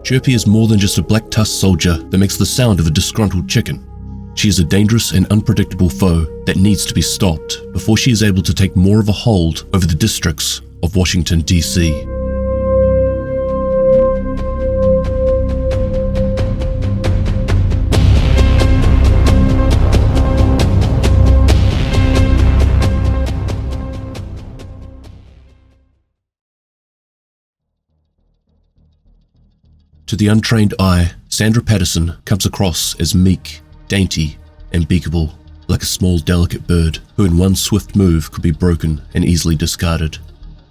Chirpy is more than just a Black Tusk soldier that makes the sound of a disgruntled chicken. She is a dangerous and unpredictable foe that needs to be stopped before she is able to take more of a hold over the districts of Washington, D.C. To the untrained eye, Sandra Patterson comes across as meek, dainty, and beakable, like a small, delicate bird who in one swift move could be broken and easily discarded.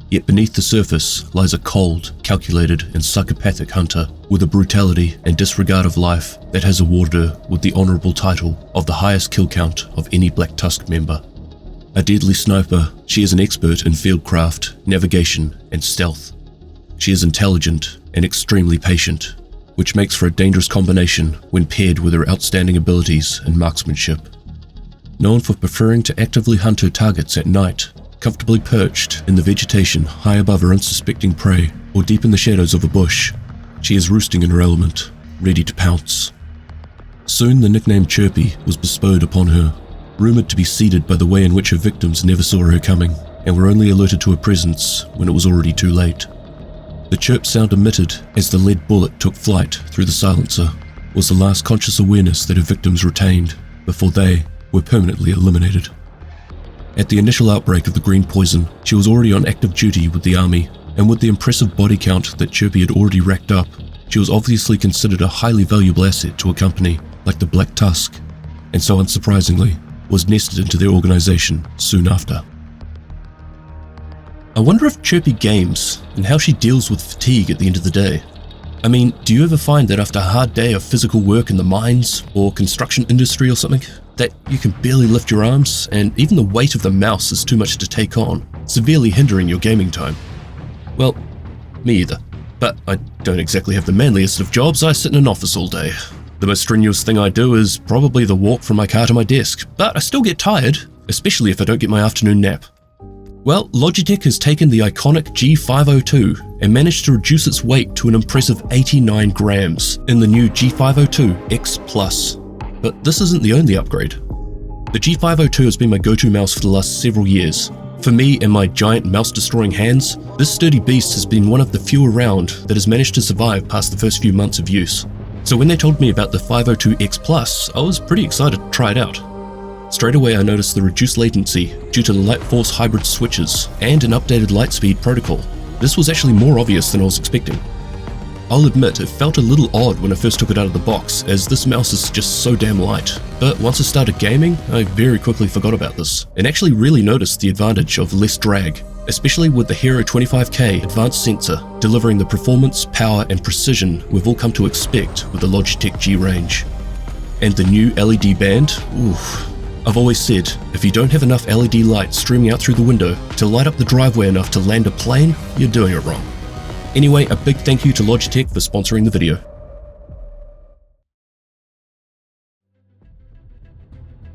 Yet beneath the surface lies a cold, calculated, and psychopathic hunter with a brutality and disregard of life that has awarded her with the honorable title of the highest kill count of any Black Tusk member. A deadly sniper, she is an expert in fieldcraft, navigation, and stealth. She is intelligent and extremely patient, which makes for a dangerous combination when paired with her outstanding abilities in marksmanship. Known for preferring to actively hunt her targets at night, comfortably perched in the vegetation high above her unsuspecting prey or deep in the shadows of a bush, she is roosting in her element, ready to pounce. Soon the nickname Chirpy was bestowed upon her, rumoured to be seeded by the way in which her victims never saw her coming and were only alerted to her presence when it was already too late. The chirp sound emitted as the lead bullet took flight through the silencer was the last conscious awareness that her victims retained before they were permanently eliminated. At the initial outbreak of the green poison, she was already on active duty with the army, and with the impressive body count that Chirpy had already racked up, she was obviously considered a highly valuable asset to a company like the Black Tusk, and so unsurprisingly, was nested into their organization soon after. I wonder if Chirpy games and how she deals with fatigue at the end of the day. I mean, do you ever find that after a hard day of physical work in the mines or construction industry or something, that you can barely lift your arms and even the weight of the mouse is too much to take on, severely hindering your gaming time? Well, me either. But I don't exactly have the manliest of jobs. I sit in an office all day. The most strenuous thing I do is probably the walk from my car to my desk, but I still get tired, especially if I don't get my afternoon nap. Well, Logitech has taken the iconic G502 and managed to reduce its weight to an impressive 89 grams in the new G502 X Plus. But this isn't the only upgrade. The G502 has been my go-to mouse for the last several years. For me and my giant mouse-destroying hands, this sturdy beast has been one of the few around that has managed to survive past the first few months of use. So when they told me about the 502 X Plus, I was pretty excited to try it out. Straight away I noticed the reduced latency due to the Light Force hybrid switches and an updated Lightspeed protocol. This was actually more obvious than I was expecting. I'll admit it felt a little odd when I first took it out of the box, as this mouse is just so damn light. But once I started gaming, I very quickly forgot about this, and actually really noticed the advantage of less drag, especially with the Hero 25K advanced sensor, delivering the performance, power and precision we've all come to expect with the Logitech G range. And the new LED band, oof. I've always said, if you don't have enough LED light streaming out through the window to light up the driveway enough to land a plane, you're doing it wrong. Anyway, a big thank you to Logitech for sponsoring the video.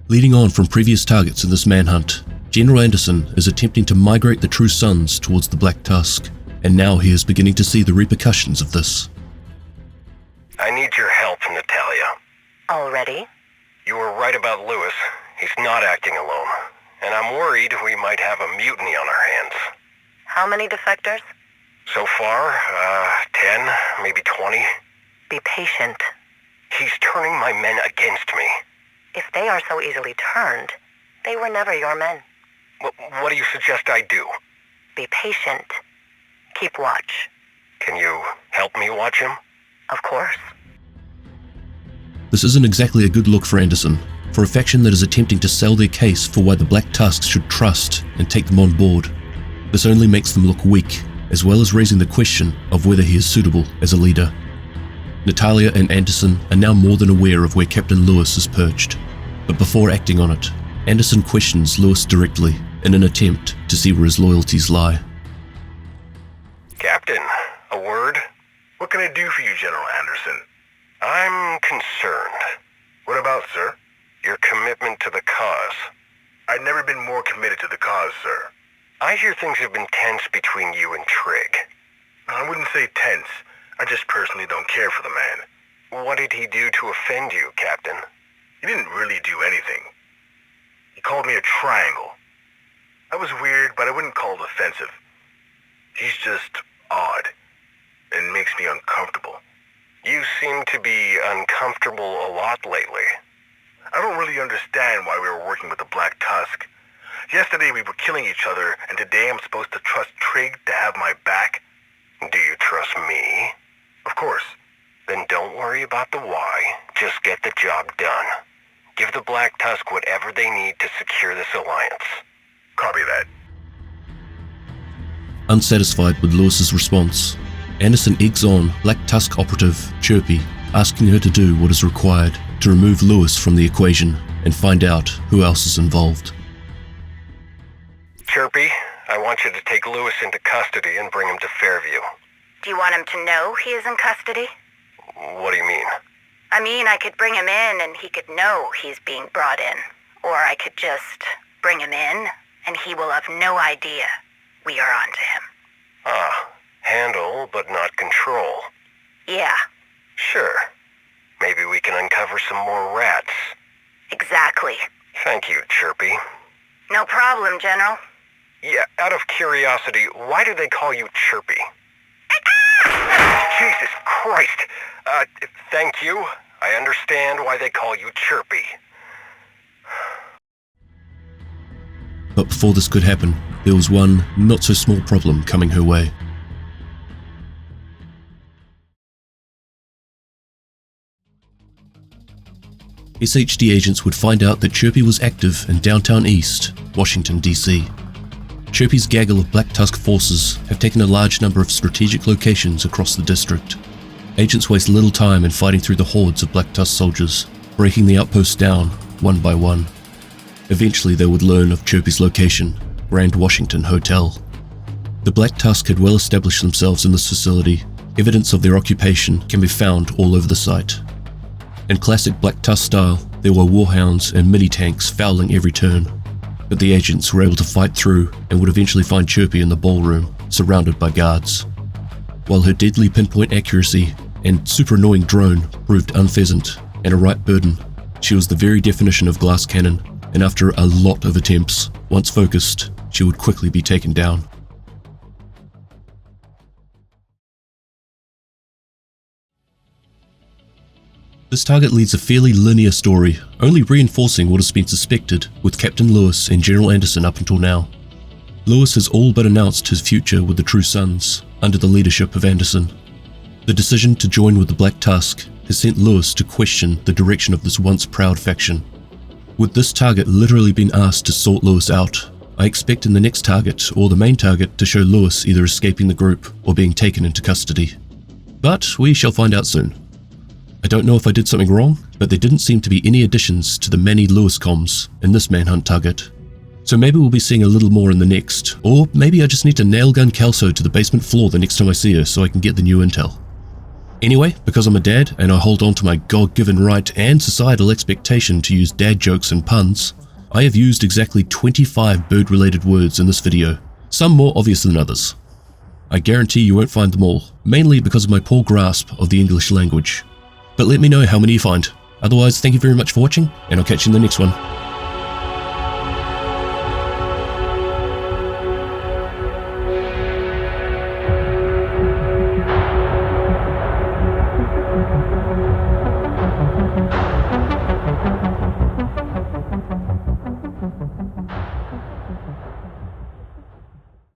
Leading on from previous targets in this manhunt, General Anderson is attempting to migrate the True Sons towards the Black Tusk, and now he is beginning to see the repercussions of this. I need your help, Natalia. Already? You were right about Lewis. He's not acting alone, and I'm worried we might have a mutiny on our hands. How many defectors? So far, 10, maybe 20. Be patient. He's turning my men against me. If they are so easily turned, they were never your men. What do you suggest I do? Be patient. Keep watch. Can you help me watch him? Of course. This isn't exactly a good look for Anderson, for a faction that is attempting to sell their case for why the Black Tusk should trust and take them on board. This only makes them look weak, as well as raising the question of whether he is suitable as a leader. Natalia and Anderson are now more than aware of where Captain Lewis is perched, but before acting on it, Anderson questions Lewis directly in an attempt to see where his loyalties lie. Captain, a word? What can I do for you, General Anderson? I'm concerned. What about, sir? Your commitment to the cause. I've never been more committed to the cause, sir. I hear things have been tense between you and TRIG. I wouldn't say tense. I just personally don't care for the man. What did he do to offend you, Captain? He didn't really do anything. He called me a triangle. That was weird, but I wouldn't call it offensive. He's just odd, and makes me uncomfortable. You seem to be uncomfortable a lot lately. I don't really understand why we were working with the Black Tusk. Yesterday we were killing each other, and today I'm supposed to trust TRIG to have my back? Do you trust me? Of course. Then don't worry about the why. Just get the job done. Give the Black Tusk whatever they need to secure this alliance. Copy that. Unsatisfied with Lewis's response, Anderson eggs on Black Tusk operative Chirpy, asking her to do what is required to remove Lewis from the equation and find out who else is involved. Chirpy, I want you to take Lewis into custody and bring him to Fairview. Do you want him to know he is in custody? What do you mean? I mean, I could bring him in and he could know he's being brought in. Or I could just bring him in and he will have no idea we are on to him. Handle but not control. Yeah, Sure. Maybe we can uncover some more rats. exactly. Thank you, Chirpy. No problem, General. Yeah, out of curiosity, why do they call you Chirpy? Jesus Christ! Thank you. I understand why they call you Chirpy. But before this could happen, there was one not-so-small problem coming her way. SHD agents would find out that Chirpy was active in downtown East, Washington, D.C. Chirpy's gaggle of Black Tusk forces have taken a large number of strategic locations across the district. Agents waste little time in fighting through the hordes of Black Tusk soldiers, breaking the outposts down one by one. Eventually they would learn of Chirpy's location, Grand Washington Hotel. The Black Tusk had well established themselves in this facility. Evidence of their occupation can be found all over the site. In classic Black Tusk style, there were warhounds and mini-tanks fouling every turn, but the agents were able to fight through and would eventually find Chirpy in the ballroom, surrounded by guards. While her deadly pinpoint accuracy and super annoying drone proved unpheasant and a right burden, she was the very definition of glass cannon, and after a lot of attempts, once focused, she would quickly be taken down. This target leads a fairly linear story, only reinforcing what has been suspected with Captain Lewis and General Anderson up until now. Lewis has all but announced his future with the True Sons, under the leadership of Anderson. The decision to join with the Black Tusk has sent Lewis to question the direction of this once proud faction. With this target literally being asked to sort Lewis out, I expect in the next target or the main target to show Lewis either escaping the group or being taken into custody. But we shall find out soon. I don't know if I did something wrong, but there didn't seem to be any additions to the many Lewis comms in this Manhunt target. So maybe we'll be seeing a little more in the next, or maybe I just need to nail gun Kelso to the basement floor the next time I see her so I can get the new intel. Anyway, because I'm a dad and I hold on to my God-given right and societal expectation to use dad jokes and puns, I have used exactly 25 bird-related words in this video, some more obvious than others. I guarantee you won't find them all, mainly because of my poor grasp of the English language. But let me know how many you find. Otherwise, thank you very much for watching, and I'll catch you in the next one.